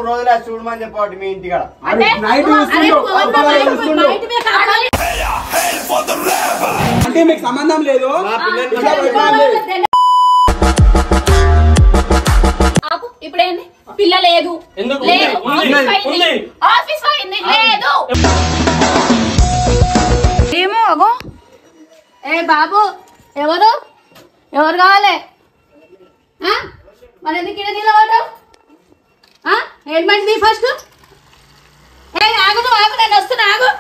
రోజులు చూడమని చెప్పండి మీ ఇంటికాడ అంటే మీకు సంబంధం లేదు. ఇప్పుడేంది పిల్ల లేదు ఆఫీస్ పోయింది లేదు ఏమో అగో. ఏ బాబు ఎవరు ఎవరు కావాలి మరి ఎందుకు ఇక్కడ నిలబడ్డావు? ఏంటి ఫస్ట్ ఆగు నువ్వు ఆగు నేను వస్తున్నా ఆగు.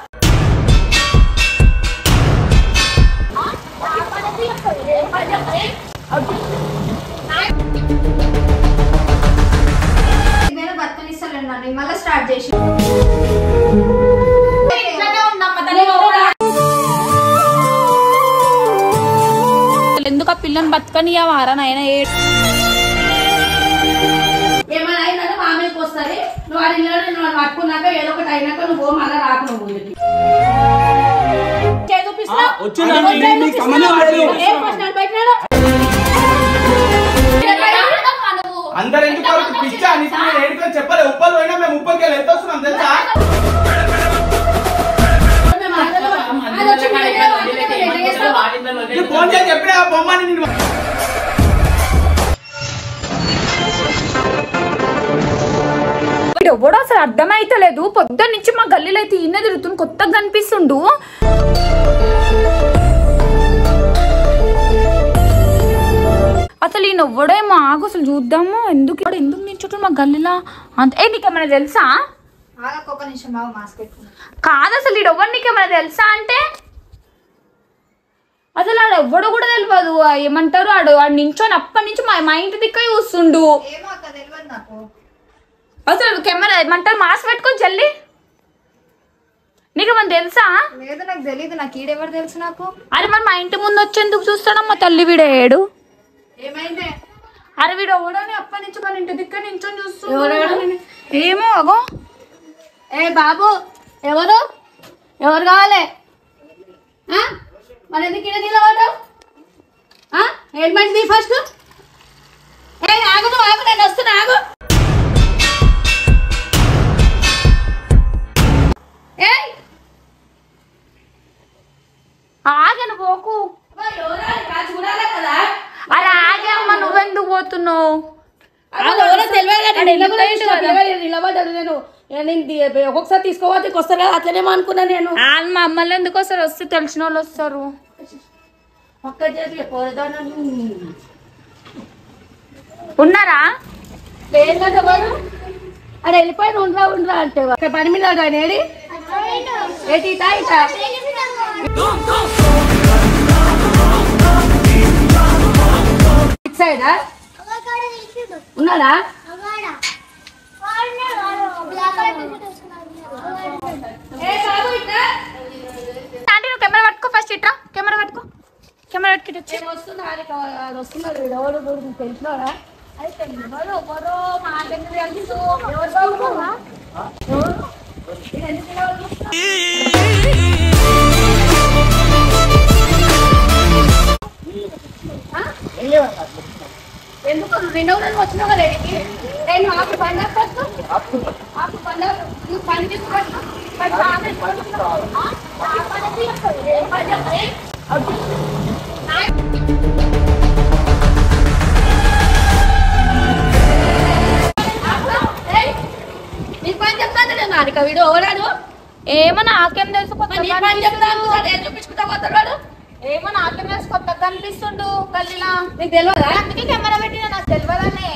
బతకనిస్తలేండి మళ్ళీ స్టార్ట్ చేసి ఎందుకు ఆ పిల్లని బతకనియవారా నాయన? ఏమైనా అయినా మామయ్యకి వస్తుంది. నువ్వు అది నువ్వు పట్టుకున్నాక ఏదో ఒకటి అయినాక నువ్వు మళ్ళీ రాకు. నువ్వు అందరు ఎందుకు పిచ్చా చెప్పలే. ఉప్పలు పోయినా మేము ఉప్పలకి వెళ్ళి ఎంత వస్తున్నాం తెలుసా? ఫోన్ చేసి చెప్పినా బొమ్మని నేను ఎవడో అసలు అర్థమైతలేదు. పొద్దున్న నుంచి మా గల్లీలో అయితే ఈయన తిరుగుతుంది, కొత్తగా కనిపిస్తుండు. అసలు ఈయన ఎవ్వడేమో ఆగు అసలు చూద్దాము. ఎందుకు నించుంటు మా గల్లీలో అంత? నీకేమైనా తెలుసా? కాదు అసలు ఈడెవ్వడు నీకేమైనా తెలుసా అంటే అసలు ఆడు ఎవ్వడు కూడా తెలియదు. ఏమంటారు ఆడు నించొని అప్పటి నుంచి మా ఇంటి దిక్క చూస్తుండు. అసలు కెమెరా ఏమంటారు మాస్క్ పెట్టుకొని జల్లి. నీకు ఏమన్నా తెలుసా? లేదు నాకు తెలీదు. నాకు ఈడెవరు తెలుసు నాకు? అరే మరి మా ఇంటి ముందు వచ్చేందుకు చూస్తాడమ్మా తల్లి వీడేడు. ఏమైంది? అరే వీడు ఎవడని అప్పటి నుంచి మన ఇంటి దిక్క నించొని చూస్తున్నాడు. ఏమో అగో. ఏ బాబు ఎవరు ఎవరు కావాలి మరి ఎందుకు ఇక్కడ నిలబడ్డావు? ఏంటి ఫస్ట్ ఆగు నువ్వు ఆగు నేను వస్తున్నా ఆగు. ఆగను పోకు. చూడాలి కదా. అరే ఆగే అమ్మ నువ్వెందుకు పోతున్నావు? నిలబడ్డాడు. నేను ఒక్కొక్కసారి తీసుకోవాలి వస్తారు కదా అట్లనేమో అనుకున్నా నేను. మా అమ్మలు ఎందుకు వస్తారు? వస్తే తెలిసిన వాళ్ళు వస్తారు. ఉన్నారా? లేదు కదా వాడు. అరే వెళ్ళిపోయిన ఉండరా అంటే పని మీద ఆయన ఏడి ఏటి ఇటా ఇటా సైడా ఉన్నాడా? నువ్వు కెమెరా పట్టుకో ఫస్ట్. ఇట్రా కెమెరా పట్టుకో. కెమెరా పట్టుకుంటే వస్తున్నాడు ఎవరు తెలిసినోడా? అయితే ఎవరు ఎవరో మా దగ్గర ఎందుకు రెండో వచ్చినావు కదా నేను ఆకు పండుగ ఆకు పండుగ నువ్వు పని తీసుకొచ్చు నీకు పని చెప్తాను నేను నానిక వీడు ఎవరాడు? ఏమో నాకేం తెలుసు. పని చెప్తాను చూపించుకుంటా పోతాడు. ఏమో నాకేం తెలుసు కొత్తగా కనిపిస్తుండు గల్లీలా. నీకు తెలియదా? అందుకే కెమెరా పెట్టిన నాకు తెలియదనే.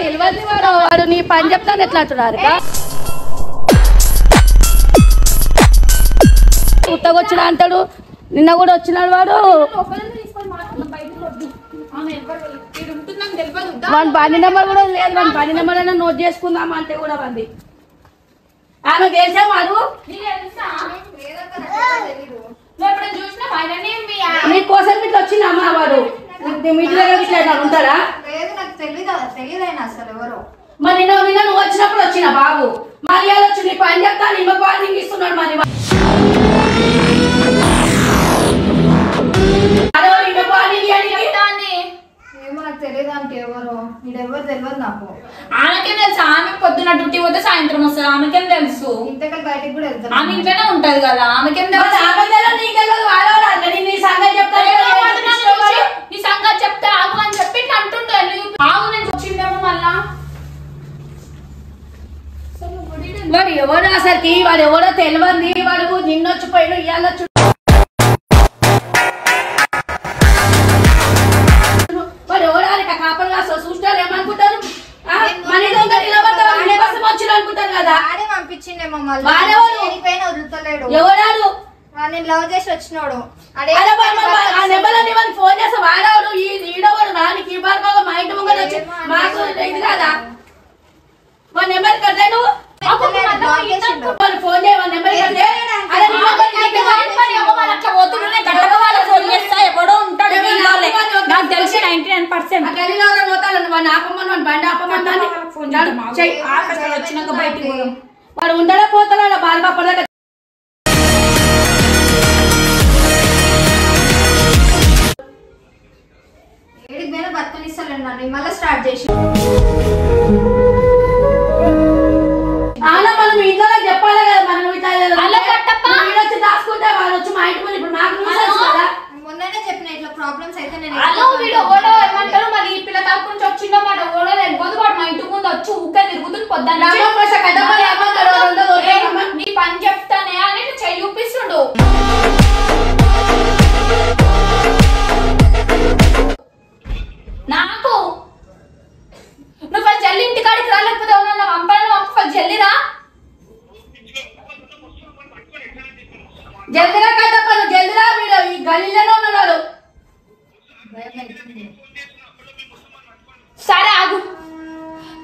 తెలియదు వాడు నీ పని చెప్తాను ఎట్లా అంటున్నారు? కొత్తగా వచ్చిన అంటాడు. నిన్న కూడా వచ్చినాడు వాడు. వాడి బండి నెంబర్ కూడా లేదు. వాడి బండి నెంబర్ అయినా నోట్ చేసుకుందాం అంటే కూడా మంది ఆమె తెలిసా వాడు నువ్వు ఎప్పుడైనా చూసినావా ఆయనని? నీ కోసం ఇట్లా వచ్చిన అమ్మ వాడు మీ ఇంటి దగ్గర ఇట్లా ఉంటారా? లేదు నాకు తెలియదు అసలు ఎవరో. మరి నిన్న నువ్వు వచ్చినప్పుడు వచ్చిన బాబు మళ్ళీ వచ్చి నీ పని చెప్తా నిమ్మ వార్నింగ్ ఇస్తున్నాడు. మరి ఏమో నాకు తెలియదు అంటే ఎవరో వీడెవరు తెలియదు నాకు. ఆమెకేం తెలుసు? ఆమె పొద్దున డ్యూటీ పోతే సాయంత్రం వస్తుంది. ఆమెకేం తెలుసు? ఇంతకల్ బయటకు కూడా వెళ్తాను. ఆమె ఇంట్లోనే ఉంటది కదా. ఆమెకేం తెలుసు? నీ సంగతి నీ సంగతి చెప్తే ఆగు అని చెప్పి అంటుండే. ఆగు నేను వచ్చిందేమో మళ్ళా. వాడు ఎవరు అసలుకి? వాడు ఎవరో తెలియదు. వాడు నిన్నొచ్చిపోయాడు ఇవాళ వాడు ఎవరు కాపలు కాస్త చూస్తారు ఏమనుకుంటారు? వచ్చిన అనుకుంటారు కదా. ఆడే పంపించిండేమో వదులుతలేడు. ఎవరాడు? నేను లవ్ చేసి వచ్చినాడు. ఫోన్ చేస్తా వాడవాడు ఈడవాడు రానికి మా ఇంటి ముంగడు వచ్చి మాకు ఇది కదా మా నెంబర్ కట్టే నువ్వు ఫోన్ చేయ నెంబర్ కట్టే ఎవడో ఉంటాడు నాకు తెలిసి 99% గలీలో పోతాను వాడిని ఆపమని బండి ఆపమని వచ్చినాక బయటికి వాడు ఉండడా పోతాడా బాగా అప్పటిదాకా ఏడికి పోయినా బతకనిస్తలేడు నన్ను మళ్ళీ స్టార్ట్ చేసి. మనం ఇంట్లో చెప్పాలి కదా. మనం వచ్చి దాచుకుంటే వాళ్ళు వచ్చి మా ఇంటి ముందు ఇప్పుడు నాకు మొన్ననే చెప్పిన ఇట్లా ప్రాబ్లమ్స్ అయితే నేను ఏమంటారు మరి ఈ పిల్ల తరపు నుంచి వచ్చిందో మాట ఓడో తెలియదు. వాడు మా ఇంటి ముందు వచ్చి ఊకే తిరుగుతుంది పొద్దున్న. నీ పని చెప్తానే అని చెయ్యి చూపిస్తుండు. నాకు నువ్వు ఫస్ట్ జల్లి ఇంటికాడికి రాలేకపోతే ఉన్నా పంపాలని పంప జల్లిరా. జల్దిరా కట్టప్ప నువ్వు జల్దిరా. వీడు ఈ గలీలోనే ఉన్నాడు. సరే ఆగు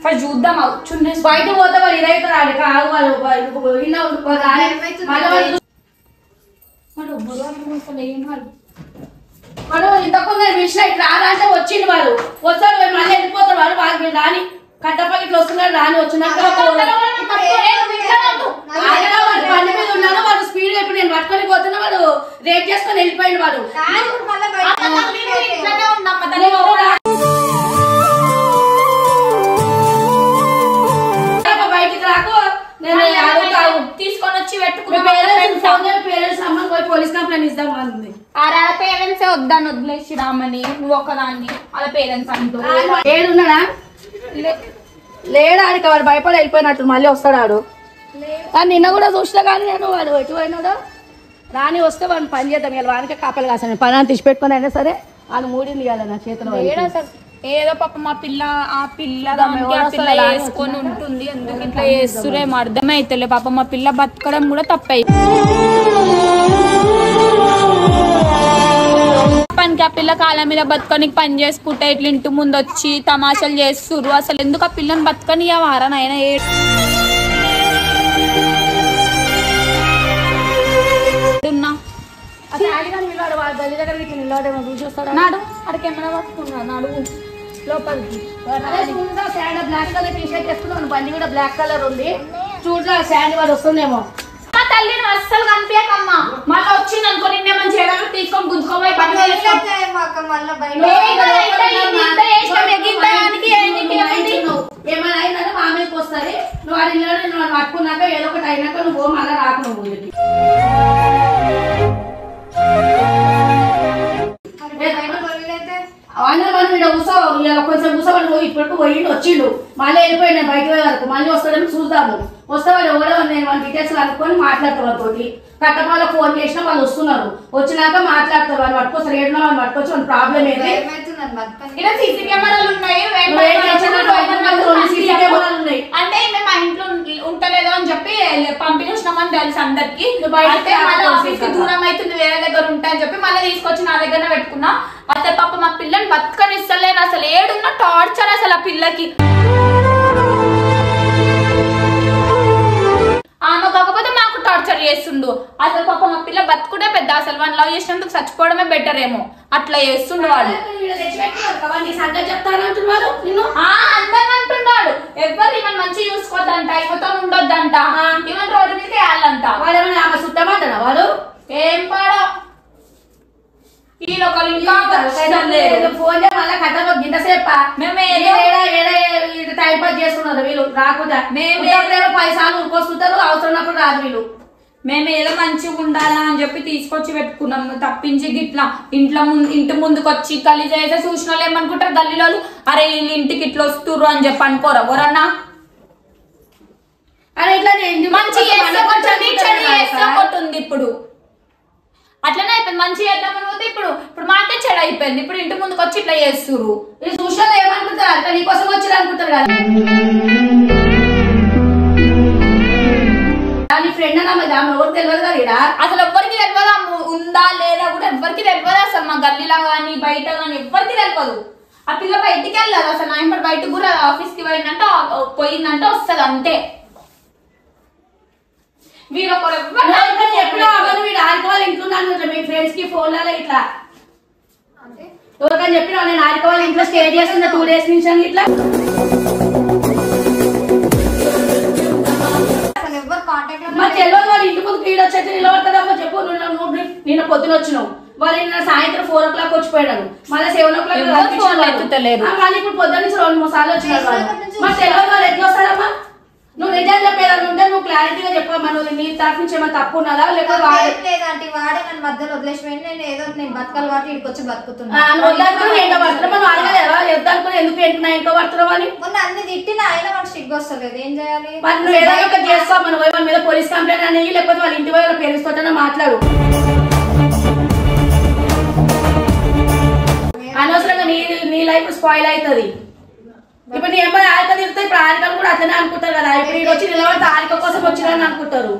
ఫస్ట్ చూద్దాం. బయట పోతే వాడు ఇదైతే రాడు కాదు. వాడు ఇంతకుముందు పిలిచిన ఇట్లా రాదంటే వచ్చిండు. వాడు వస్తాడు మళ్ళీ వెళ్ళిపోతాడు. వాడు వాళ్ళు రాని కట్టప్పకి ఇట్లా వస్తున్నాడు. రాని వచ్చినాక బండి మీద ఉన్నాడు. వాడు స్పీడ్ ఇప్పుడు నేను పట్టుకొని పోతున్నా. వాడు రేట్ చేసుకొని వెళ్ళిపోయిండు. వాడు బయటికి రాకు. తీసుకొని వచ్చి పెట్టుకున్నా. పేరెంట్స్ అమ్మని పోయి పోలీస్ కంప్లైంట్ ఇద్దాం అంది. అలా పేరెంట్స్ వద్దాని వదిలేసి రామని నువ్వు ఒకదాన్ని అలా పేరెంట్స్ అంటూ ఏడున్నాడా? లేడాడికి వాడు భయపడి వెళ్ళిపోయినట్టు మళ్ళీ వస్తాడు. నిన్న కూడా చూసినా కానీ నేను వాడు ఎటు పోయినాడో రాని వస్తే వాడిని పని చేద్దాం. ఇలా వానికే కాపలు కాసాను పని అని తీసి పెట్టుకుని అయినా సరే వాళ్ళు మూడింది కదా నా చేతిలో. ఏదో పాప మా పిల్ల ఆ పిల్ల వేసుకొని ఉంటుంది. ఎందుకు ఇట్లా చేస్తురేమో అర్థమైతలే. పాప మా పిల్ల బతకడం కూడా తప్పై పనికి ఆ పిల్ల కాళ్ళ మీద బతకనికి పని చేసుకుంటే ఇట్లా ఇంటి ముందు వచ్చి తమాషాలు చేస్తుర్రు. అసలు ఎందుకు ఆ పిల్లని బతకని వారా నాయన నాడు అడికేమైనా పట్టుకున్నా నాడు లోపలికి బ్లాక్ కలర్ టీ షర్ట్ వేసుకున్నాను. బండి కూడా బ్లాక్ కలర్ ఉంది. చూడరా శాండ్ వాడు వస్తుందేమో. తల్లిని అస్సలు కనిపించకమ్మా. మళ్ళీ వచ్చింది అనుకో నిన్నేమని చేయడానికి తీసుకొని గుంజుకోబోయి ఏమైనా అయినా మామయ్యకి వస్తుంది. నువ్వు వాడి నువ్వు పట్టుకున్నాక ఏదో ఒకటి అయినాక నువ్వు మళ్ళీ రాకు. నువ్వు ముందుకి కొంచెం కూసోవాడు. ఇప్పటికి పోయిండు వచ్చిండు. మళ్ళీ వెళ్ళిపోయినా బయటకు పోయే వరకు మళ్ళీ వస్తాడని చూద్దాము. వస్తే వాడు ఎవరో నేను వాళ్ళ డీటెయిల్స్ అనుకొని మాట్లాడతారు. వాళ్ళతోటి కట్టపాల ఫోన్ చేసినా వాళ్ళు వస్తున్నారు. వచ్చినాక మాట్లాడతారు. వాళ్ళు పట్టుకొస్తారు. ఏడున్నా వాళ్ళు పట్టుకొచ్చి వాళ్ళ ప్రాబ్లం ఏంటి? సీసీ కెమెరాలు ఉన్నాయి అంటే మేము మా ఇంట్లో ఉంటలేదు అని చెప్పి పంపించినామని తెలుసు అందరికి. ఆఫీస్ కి దూరం అవుతుంది వేరే దగ్గర ఉంటా అని చెప్పి మళ్ళీ తీసుకొచ్చి నా దగ్గర పెట్టుకున్నా. అసలు పాప మా పిల్లని బతకనిస్తలేరు. అసలు ఏడున్నా టార్చర్ అసలు ఆ పిల్లకి. ఆమె కాకపోతే మాకు టార్చర్ చేస్తుండు. అసలు పాప మా పిల్ల బతుకుడే పెద్ద, అసలు వాళ్ళు లవ్ చేసినందుకు చచ్చిపోవడమే బెటర్ ఏమో, అట్లా చేస్తుండు వాడు. అందరిని అంటున్నాడు ఎవరు ఈమెను మంచిగా చూసుకోవద్దంట, ఈమెతో ఉండొద్దంట, ఈమెను రోడ్డు మీదకి వేయాలంట. వాడు ఏమైనా ఆమె చుట్టమంటారా వాడు? ఏం పాడో ఫోన్ మళ్ళీ కథలో గింతసేప టైం పాస్ చేసుకున్నారు వీళ్ళు. రాకుండా మేము 10 సార్లు ఊరుకొస్తుంటారు, అవసరమైనప్పుడు రాదు వీళ్ళు. మేము ఏదో మంచిగా ఉండాలా అని చెప్పి తీసుకొచ్చి పెట్టుకున్నాము, తప్పించి గిట్లా ఇంటి ముందుకు వచ్చి గలీజ్ అయితే చూసిన వాళ్ళు ఏమనుకుంటారు గల్లీలో, అరే వీళ్ళు ఇంటికి ఇట్లా వస్తుర్రు అని చెప్పి అనుకోరు ఎవరన్నా. అరే ఇట్లా ఉంది ఇప్పుడు, అట్లనే అయిపోయింది. మంచి చేద్దామని పోతే ఇప్పుడు మాకే చెడు అయిపోయింది. ఇప్పుడు ఇంటి ముందుకు వచ్చి ఇట్లా చేస్తుర్రు. ఈ సోషల్ ఏమనుకుంటారు అంటే నీకోసం వచ్చి అనుకుంటారు కదా. ఫ్రెండ్ అన్న ఎవరు తెలియదు కదా, అసలు ఎవ్వరికి తెలియదు ఉందా లేదా కూడా ఎవ్వరికి తెలియదు. అసలు మా గల్లీలో కానీ బయట కానీ ఎవ్వరికి తెలియదు. ఆ పిల్ల బయటికి వెళ్ళదు అసలు. నా ఇంటి బయటకు కూడా ఆఫీస్ కి పోయిందంటే వస్తుంది అంతే. వీడు ఎప్పుడో వీడు ఆడుకోవాలి ఇంట్లో మీ ఫ్రెండ్స్ కి ఫోన్లలో ఇట్లా ఎవరికని చెప్పినా నేను ఆడుకోవాలి ఇంట్లో స్టే చేస్తున్నా 2 days నుంచి అని ఇట్లా. మా తెలియదు వాడు ఇంటి ముందు వీడు వచ్చేసి నిలబడతాడమ్మా చెప్పు. నిన్న పొద్దున వచ్చినావు, వాళ్ళు నిన్న సాయంత్రం 4 o'clock వచ్చిపోయాడు, మళ్ళీ 7 o'clock మళ్ళీ ఇప్పుడు పొద్దున్న నుంచి 2-3 సార్లు వచ్చినారు వాళ్ళు. మా తెలియదు వాళ్ళు ఎట్లా వస్తారమ్మా? నువ్వు నిజం చెప్పేదాన్ని ఉంటే నువ్వు క్లారిటీగా చెప్పమ్మా. నువ్వు నీ తరఫు నుంచి ఏమైనా తప్పు ఉన్నదా లేకపోతే వాడే నన్ను మధ్యలో వదిలేసిపోయింది. నేను బతకాలి కాబట్టి ఇక్కడికి వచ్చి బతుకుతున్నా. ఎందుకు ఎంటున్నా ఇంకో పడుతున్నావు అని మొన్న అన్ని తిట్టిన ఆయన మనకు సిగ్గు వస్తలేదు. ఏం చేయాలి? మరి నువ్వు ఏదైనా ఒకటి చేస్తావు. మన వాళ్ళ మీద పోలీస్ కంప్లైంట్ అనేవి లేకపోతే వాళ్ళ ఇంటి వాళ్ళ పేరెంట్స్ తోటనే మాట్లాడు. అనవసరంగా నీ లైఫ్ స్పాయిల్ అవుతుంది. ఇప్పుడు నీ ఏమైనా ఆరిక తిరిగితే ఇప్పుడు ఆరికలు కూడా అట్లనే అనుకుంటారు కదా. ఇప్పుడు వీడు వచ్చి నిలబడితే ఆరిక కోసం వచ్చిరని అనుకుంటారు.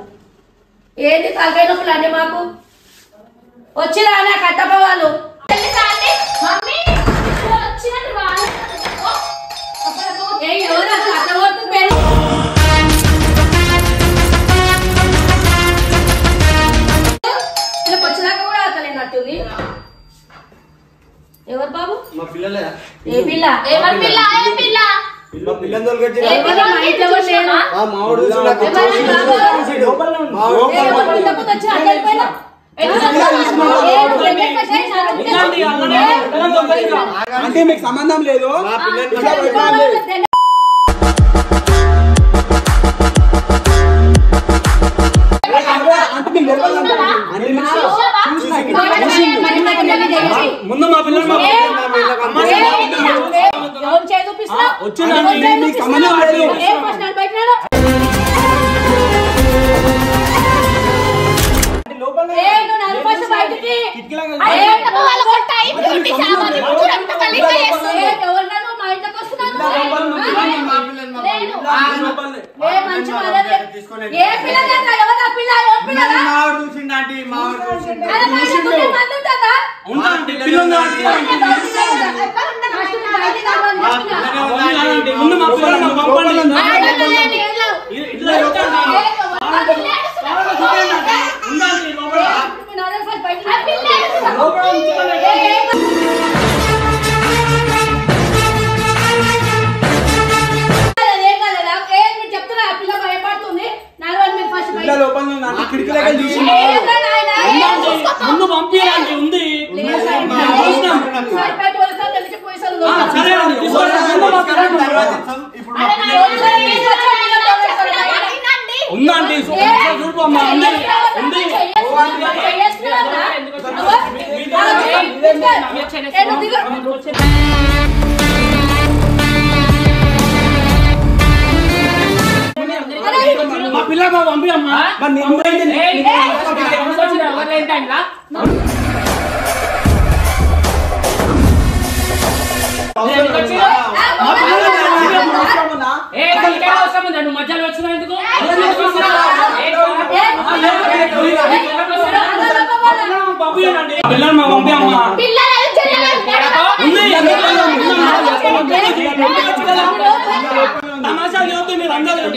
ఏంటి తలకాయ నొప్పులు అంటే మాకు వచ్చిరా నా కట్టప్ప వాళ్ళు వచ్చినాక కూడా అతలేనట్టుంది. ఎవరు బాబు? మా పిల్లలే. ఏ పిల్ల? ఎవరి పిల్ల? ఏ పిల్ల? మా పిల్లని తోలుకొచ్చి అంటే మీకు సంబంధం లేదు. ముందు మా పిల్లలు సంబంధం లేదు. ముందు పంపించండి ఉంది. ఉందండి చూడమ్మా మా పిల్ల పంపి అమ్మా. మధ్యలో వచ్చిన ఎందుకు పిల్లలు మా పంపి అమ్మా. తమాషా మీరు అందరూ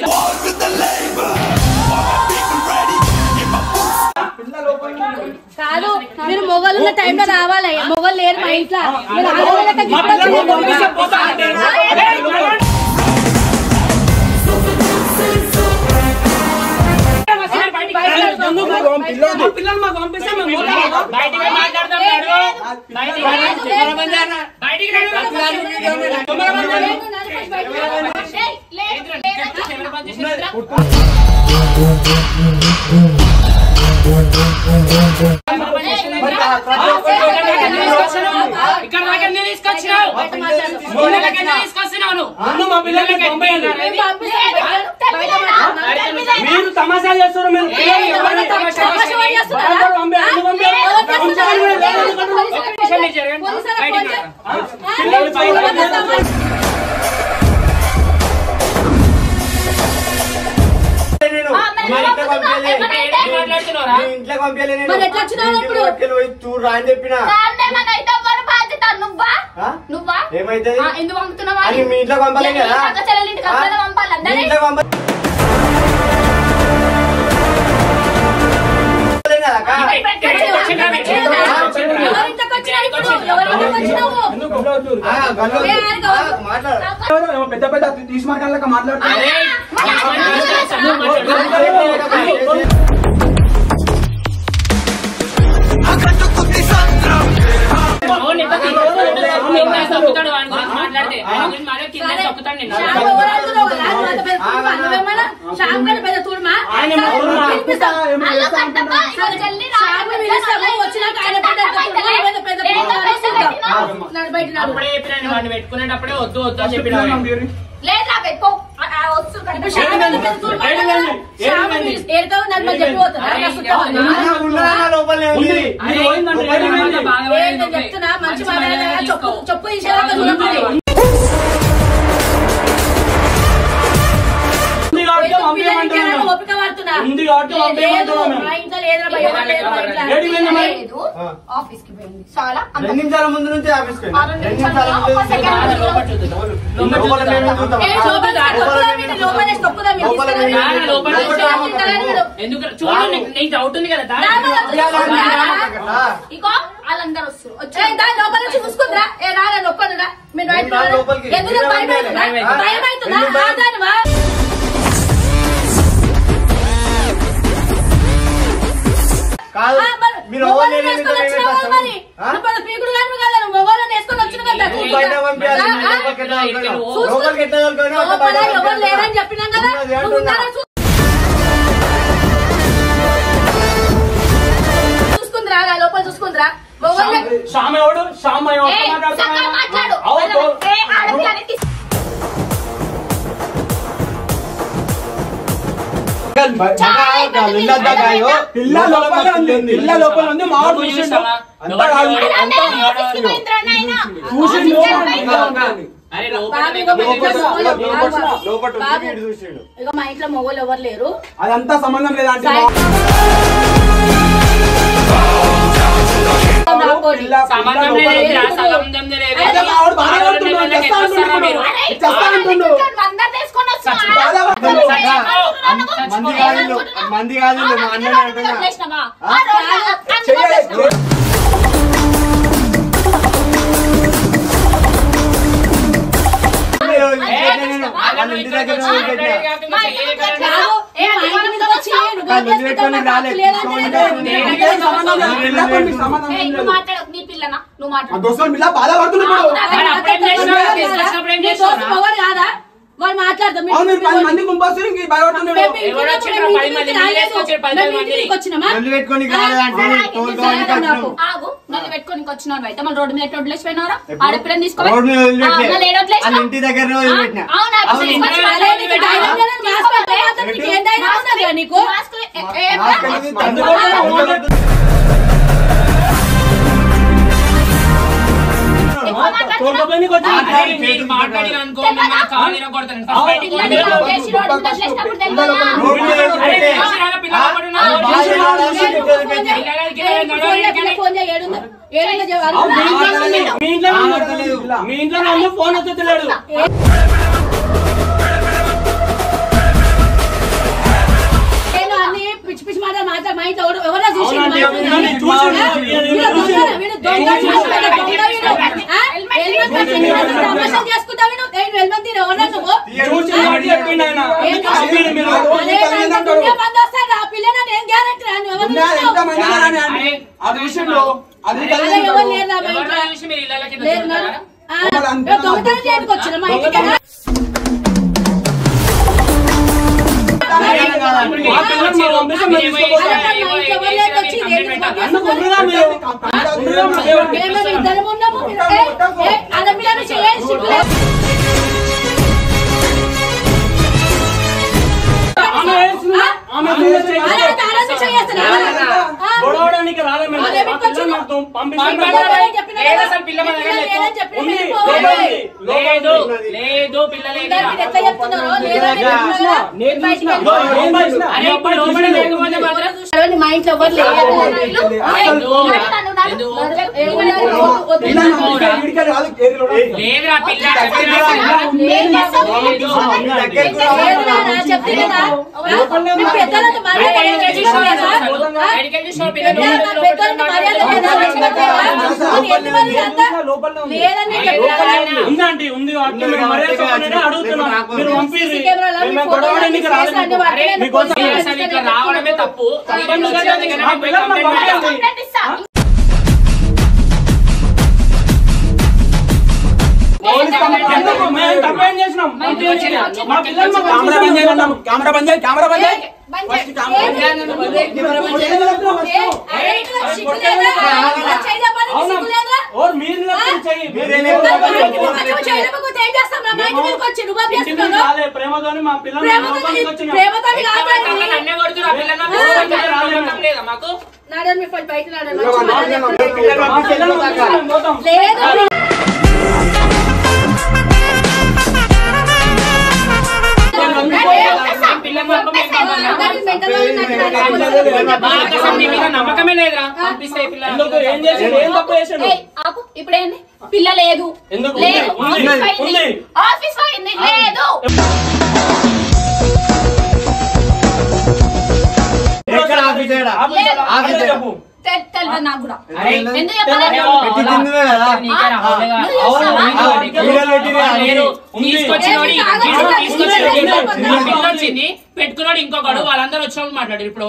ఆడవాళ్ళ టైంలో రావాలి, మొగలు లేరు మా ఇంట్లో. పిల్లలు మాకు పంపిస్తే మేము బయటికి మాట్లాడతాం. ఇక్కడ దాకా తీసుకొచ్చినావు, మా పిల్లలకి మీరు తమాషా చేస్తారు. చూడరా అని చెప్పిన నువ్వా ఏమైతే ఎందుకు పంపుతున్నావా? మీ ఇంట్లో పంపాలి కదా, ఇంట్లో పంపాలి పెద్ద పెద్ద తీసి మాట్లాడలేక మాట్లాడుతున్నా. పెట్టుకునేటప్పుడే వద్దు వద్దు అని చెప్పిన మంచి చెప్పు ఓపిక పడుతున్నా. ఆఫీస్ కి పోయింది చాలా 2 నిమిషాల ముందు నుంచి ఆఫీస్కి ఎందుకు చూడు, నీకు డౌట్ ఉంది కదా. ఇగో వాళ్ళందరూ వస్తారు. లోపల నుంచి చూసుకుందా రారా నొప్పనురా మీరు ఎందుకు భయం అవుతుందా? మీరు పీకుడు కానీ కదా మొగోళ్ళని వేసుకొని వచ్చిన ఎవరు లేరని చెప్పినాం కదా. చూసుకుందిరా లోపల చూసుకుందిరా షామయోడు షామయోడు మాట్లాడు పిల్ల లోపల ఉంది మావాడు చూసిండు. ఇక మా ఇంట్లో మొగోళ్ళు ఎవరు లేరు, అదంతా సంబంధం లేదంటే మంది కాదు మా అన్ననే అంటున్నా. ఇంటి దగ్గర కాదా వాళ్ళు మాట్లాడతాం. పెట్టుకొని వచ్చినావు అయితే మళ్ళీ రోడ్డు మీద వదిలేసిపోయినారా? ఆడపిల్లని తీసుకోవాలి ఇంటి దగ్గర నీకు మాట్లాడి అనుకో మీ ఇంట్లో ఫోన్ వస్తలేడు. పిచ్చి పిచ్చి మాట మాట్లాడ మా ఇంట్లో ఎవరో చూసి చేసుకుంటావు ఆ పిల్లలు ఏం గ్యారెంటీ దొంగతనం చేయడానికి వచ్చిన మా ఇంటికి ఇద్దరు ఉన్నాము ఆడపిల్లను చేయాలి గొడవడానికి రాలే మా ఇంట్లో ఎవరు ఉందండి ఉంది రావడమే తప్పు ప్రేమతోని మా పిల్లలు నమ్మకమే లేదురా పంపిస్తే ఇప్పుడేంది పిల్ల లేదు ఆఫీస్ పోయింది లేదు తెలియదు నాకు కూడా ఎందుకు వచ్చింది పెట్టుకున్నాడు ఇంకొకడు వాళ్ళందరూ వచ్చినప్పుడు మాట్లాడారు ఇప్పుడు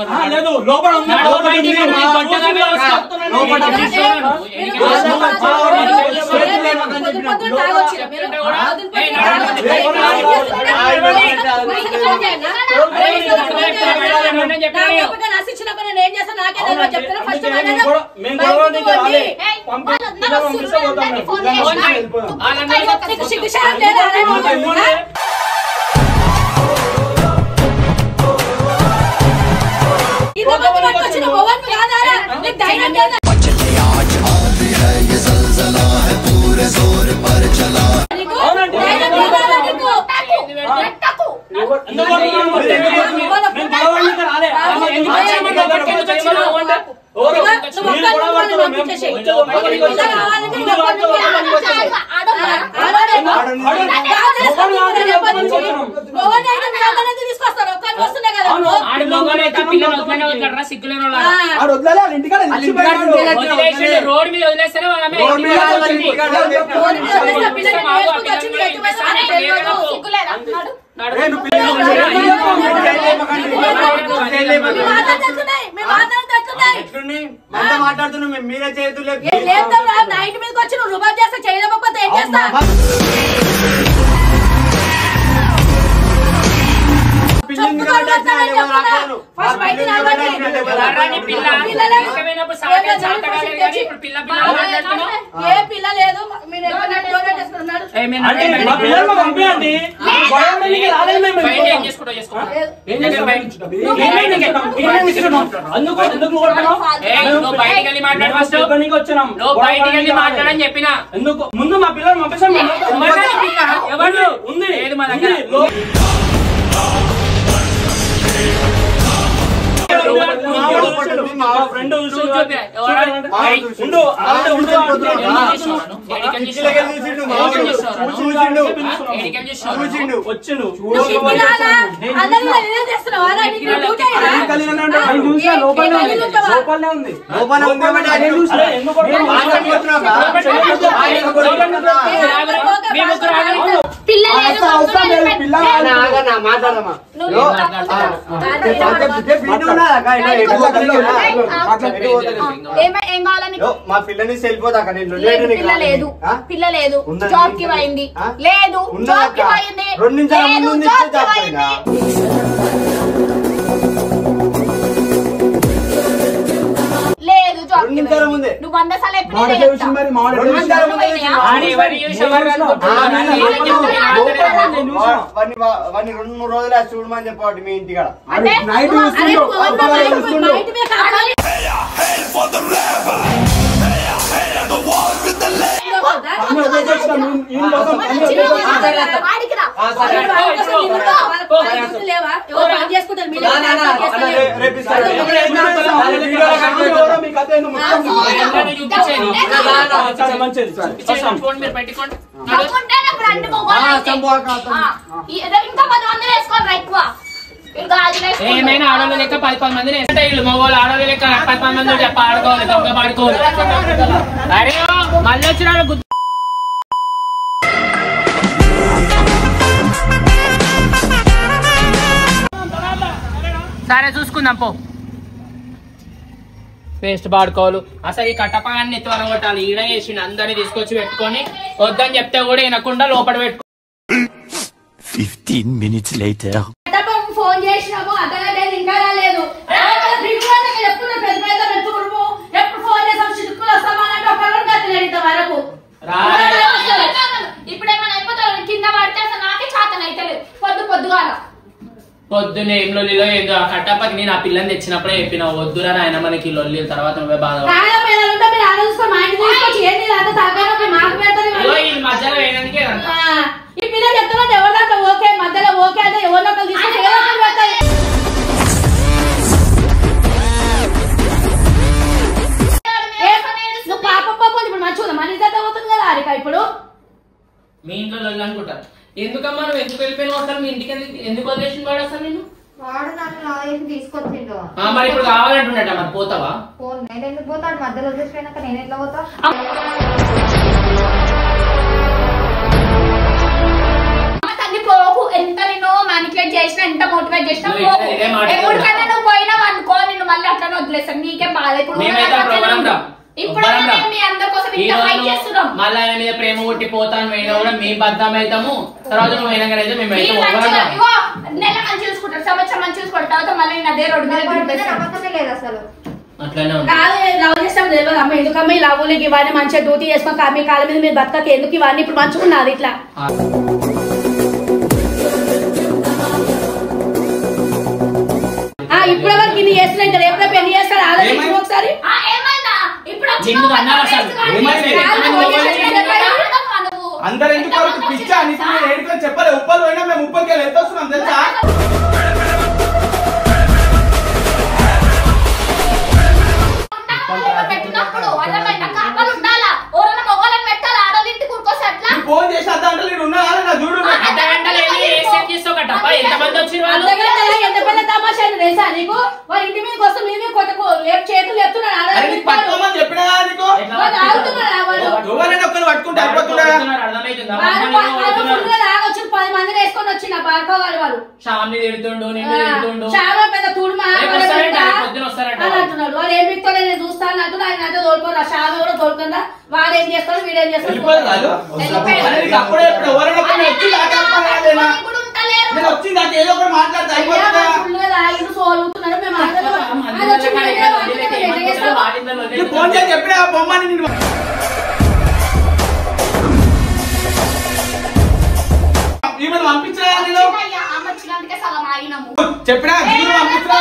రోడ్ మీద వదిలేస్తేనే మాట్లాడుతున్నాం మీరే చేతులే నైట్ మీదకి వచ్చి నువ్వు రుబాబ్ చేస్తా చేయలేకపోతే ఏం చేస్తా ఏ పిల్ల లేదు మీరు మాట్లాడని చెప్పిన ఎందుకు ముందు మా పిల్లలు పంపిస్తాం ఎవరు ఉంది ఏది మా దగ్గర ఫ్రెండ్ ఉండు వచ్చిండు మా పిల్లని వెళ్ళిపోతా పిల్ల లేదు జాబ్ కి పోయింది లేదు జాబ్ కి పోయింది 2 నిమిషాల ముందు లేదు జాబ్ కి నిమిషాల ముందే నువ్వు 100 సార్లు వాడిని 2-3 రోజులు చూడమని చెప్పాడు మీ ఇంటికాడ ఏమైనా ఆడవాళ్ళు లెక్క 10 మందిని మగవాళ్ళు ఆడవాళ్ళు లెక్క 10 మంది చెప్ప ఆడుకోవాలి దొంగ పాడుకోవాలి అరే మళ్ళీ వచ్చిన సరే చూసుకుందాం పో పేస్ట్ పాడుకోవాలి అసలు ఈ కట్టపాన్ని త్వర కొట్టాలి ఈడ వేసి అందరినీ తీసుకొచ్చి పెట్టుకొని వద్దని చెప్తే కూడా వినకుండా లోపల పెట్టుకో 15 minutes later. ఫోన్ చేసినాము అతనే ఇంకా రాలేదు ఎప్పుడు ఫోన్ చేసాం చిరుకులు వస్తామన్నట్టు ఒక వరకు ఇప్పుడేమైనా అయిపోతారు కింద పడితే అసలు నాకే చాతన అయితే పొద్దుగాల పొద్దున్న ఏం లొల్లిలో ఏందో ఆ కట్టపకి నేను ఆ పిల్లని తెచ్చినప్పుడే చెప్పిన వద్దురా ఆయన మనకి లొల్లి తర్వాత నువ్వే బాధ మధ్యలో వేయడానికి ఈ పిల్ల చెప్తున్నట్టు ఎవరిదాకా ఓకే మధ్యలో ఓకే అంటే ఎవరిలో నువ్వు పాప ఇప్పుడు మంచిగా మన ఇద్దరు అవుతుంది కదా అరిక ఇప్పుడు మీ ఇంట్లో లొల్లి అనుకుంటారు ఎందుకమ్మా నువ్వు ఎందుకు వెళ్ళిపోయినా అసలు మీ ఇంటికి ఎందుకు వదిలేసిన వాడు అసలు నేను వాడు నన్ను లాగేసి తీసుకొచ్చిండు మరి ఇప్పుడు కావాలంటున్నట్ట మరి పోతావా నేను ఎందుకు పోతాడు మధ్యలో వదిలేసిపోయినాక నేను ఎట్లా పోతా పోకు ఎంత నేను మ్యానిపులేట్ చేసినా ఎంత మోటివేట్ చేసినా ఎప్పటికైనా నువ్వు పోయినావు అనుకో నిన్ను మళ్ళీ అట్లనే వదిలేస్తాను నీకే బాధ ఇప్పుడు మీ అందరి కోసం ఇంత ఫైట్ చేస్తున్నాం మళ్ళీ ఆయన మీద ప్రేమ కొట్టి పోతాను పోయినా కూడా మేము బద్దం అవుతాము తర్వాత నువ్వు అయినాకైతే మేము నెల మంచి చూసుకుంటారు సంవత్సరం మంచి చూసుకుంటారు తర్వాత మళ్ళీ నేను అదే రోడ్డు మీద నమ్మకమే లేదు అసలు అట్లానే లవ్ చేస్తాం తెలియదు అమ్మ ఎందుకమ్మ ఈ లవ్లకి ఇవన్నీ మంచిగా డ్యూటీ చేసుకోక మీ కాళ్ళ మీద మీరు బతకక ఎందుకు ఇవన్నీ ఇప్పుడు మంచుకున్నారు ఇట్లా ఇప్పుడు వరకు ఇన్ని చేస్తున్నాయి కదా ఎప్పుడో పెళ్లి చేస్తాడు ఆలోచించి ఒకసారి అందరు ఎందుకు పిచ్చా అని చెప్పలే ఉప్పలు పోయినా మేము ఉప్పలకి ఎంత వస్తున్నాం తెలుసా ఫోన్ చేసి అర్ధ గంటలు నేను ఉన్నా చూడు ఎంతమంది వచ్చిన ఎంత పెద్ద తమాషా తెలుసా నీకు వారి ఇంటి మీదకి వస్తే మీ కొట్టకు చేతులు ఎత్తున్నాడు చెప్పినా పట్టుకుంటే అయిపోతున్నా 10 మందిని వేసుకొని వచ్చిన బాడుకోవాలి వాళ్ళు చాలా పెద్ద తుడుమా అంటున్నాడు వాడు ఏం పిక్తాడో నేను చూస్తాను అంటున్నా ఆయన అయితే తోలుకోరా షాలు కూడా తోలుకుందా వాడు ఏం చేస్తాడు వీడేం చేస్తాడు వచ్చింది నాకు ఏదో ఒకటి మాట్లాడితే అయిపోతుందా ఫోన్ చేసి చెప్పిన బొమ్మని నేను ఈమెను పంపించా చెప్పినా పంపించా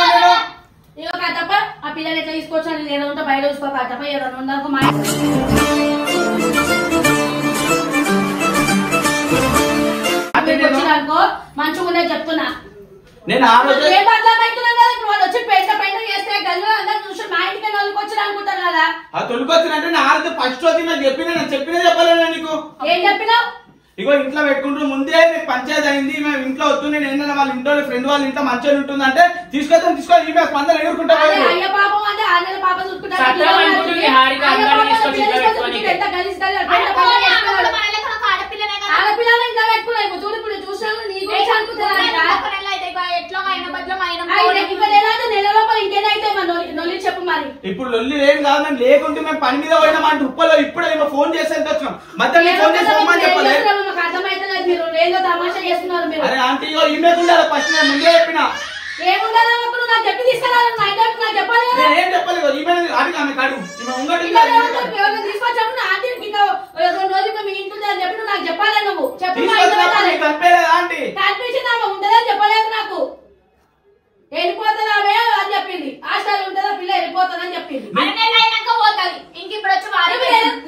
ఇక కట్టప్ప ఆ పిల్లలు ఎట్లా తీసుకొచ్చాను నేను ఉంటే బయట చూసుకో కట్టప్ప ఏదైనా ఉందనుకో మా వచ్చిననుకో మంచిగా ఉండే చెప్తున్నా నేను ఆ రోజు ఏ బదలామైతున్నాం కదా ఇప్పుడు వాళ్ళు వచ్చి పెంట చేస్తే గల్లు అందరూ చూసి మా ఇంటికి నలుకొచ్చి అనుకుంటారు కదా ఆ తొలికొచ్చినంటే నా ఆరోజు ఫస్ట్ రోజు నాకు చెప్పినా చెప్పలేనా నీకు ఏం చెప్పినావు ఇగో ఇంట్లో పెట్టుకుంటూ ముందే మీకు పంచాయతీ అయింది మేము ఇంట్లో వద్దు నేను ఏంటన్నా వాళ్ళ ఇంట్లో ఫ్రెండ్ వాళ్ళ ఇంట్లో మంచిగా ఉంటుందంటే తీసుకొస్తాను తీసుకోవాలి ఈ స్పందన ఎగురుకుంటా అయ్య పాపం అంటే 6 నెలల పాప చూసుకుంటారు ఆడపిల్లలు ఇంకా పెట్టుకున్నాయి చూడు ఇప్పుడు చూసాను నీకు నెల లోపల ఇంకేదైతే నొల్లి చెప్పు మరి ఇప్పుడు లొల్లి ఏం కాదు మేము లేకుంటే మేము పని మీద పోయినాం అంటే ఉప్పలో ఇప్పుడు ఏమో ఫోన్ చేసి ఎంత వచ్చినాం మధ్య ఫోన్ చేసి పోమని చెప్పలేదు అర్థమైతలేదు మీరు ఏదో తమాషా చేస్తున్నారు మీరు అరే ఆంటీ ఈమె ఉండాలి ఫస్ట్ నేను ముందే చెప్పినా ఏముండాలి నాకు చెప్పి తీసుకురావాలి నా ఇంటి నాకు చెప్పాలి కదా ఏం చెప్పలేదు ఈమె అడిగి ఆమె కాడు ఈమె ఉంగటి తీసుకొచ్చాము ఆంటీ 2 రోజులు మీ ఇంట్లో అని చెప్పి నాకు చెప్పాలి నువ్వు చెప్పి ఆంటీ కనిపించిందామా ఉంటుందని చెప్పలేదు నాకు వెళ్ళిపోతుందామే అని చెప్పింది హాస్టల్ ఉంటుందా పిల్ల వెళ్ళిపోతుందని చెప్పింది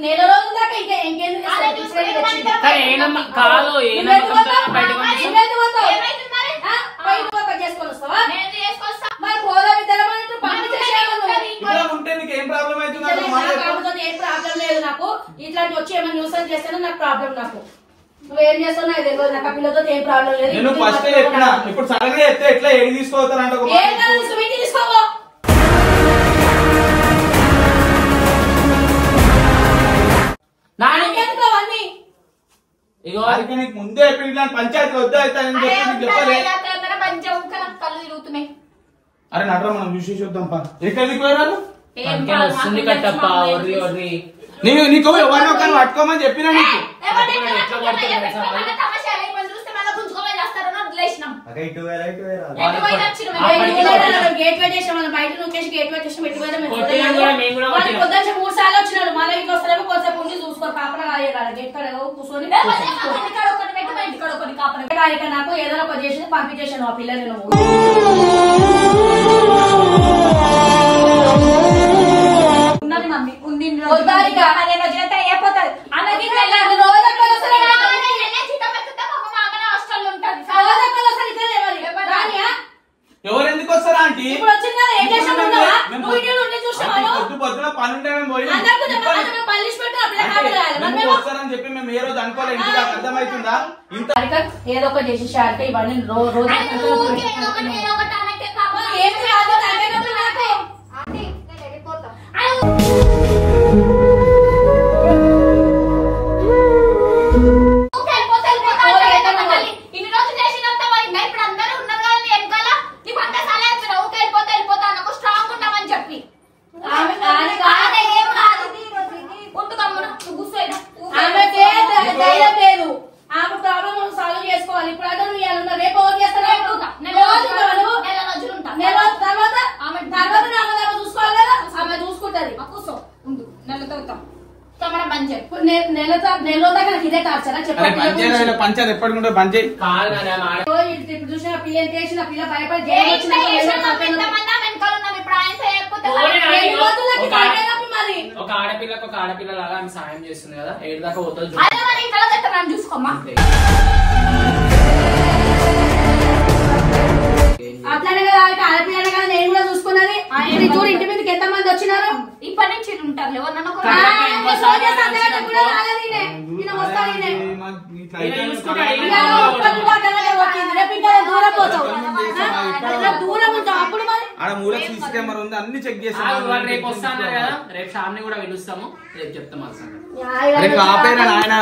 నెల రోజుల దాకా చేసుకొని వస్తావా మరి పోదాం ఏం ప్రాబ్లం అవుతుంది ఏం ప్రాబ్లం లేదు నాకు ఇట్లాంటి వచ్చి ఏమైనా న్యూసెన్స్ చేస్తేనే నాకు ప్రాబ్లం నాకు నువ్వేం చేస్తావు నాకు తెలియదు నాకు ఆ పిల్లతో ఏం ప్రాబ్లం లేదు నేను ఫస్ట్ చెప్పినా ఇప్పుడు సడన్ గా చెప్తే ఎట్లా ఏది తీసుకోతారంటే తీసుకోవో అవన్నీ నీకు ముందే చెప్పి పంచాయతీ వద్దు అవుతాయని చెప్పి చెప్పలే అరే నటరా మనం చూసి చూద్దాం పా ఎక్కడికి పోయారు నీకు ఎవరిని ఒకరిని పట్టుకోమని చెప్పినా నీకు గేట్ పెట్టేసాం బయట నొక్కేసి గేట్ పెట్టేసాం ఎటు పొద్దున 3 సార్లు వచ్చినాడు మళ్ళీ ఇంట్లో వస్తారేమో కొంచెం ఉండి చూసుకోరు కాపన గేట్ కాడ కూర్చొని నాకు ఏదైనా ఒక చేసి పంపించేసాను ఆ పిల్లలు నువ్వు ఎవరు ఎందుకు వస్తారా ఆంటీ ఇప్పుడు వచ్చింది కదా ఏం చేసాం పొద్దు పొద్దున పని ఉంటే మేము పోయి వస్తారని చెప్పి మేము ఏ రోజు అనుకోలేదు ఇంటికి అర్థమవుతుందా ఇంత ఏదో ఒక చేసేసి అంటే ఇవన్నీ రోజు పంచాయతీ ఎప్పటికుంటే బంద్ చేయి ఇప్పుడు చూసిన పిల్లలు చేసిన పిల్ల భయపడి ఒక ఆడపిల్లకు ఒక ఆడపిల్ల లాగా ఆమె సాయం చేస్తుంది కదా ఏడు దాకా పోతుంది చూసుకోమ్మా అట్లానే కదా ఆడపిల్లనే కదా నేను కూడా చూసుకున్నది చూడు ఇంటి మీదకి ఎంత మంది వచ్చినారు ఇప్పటి నుంచి ఉంటారు దూరం ఉంటాం అప్పుడు మరి ఆడ మూల సీసీ కెమెరా ఉంది అన్ని చెక్ చేసి రేపు వస్తాను కదా రేపు షామ్ని కూడా పిలుస్తాము రేపు చెప్తాం ఆపేరా ఆయన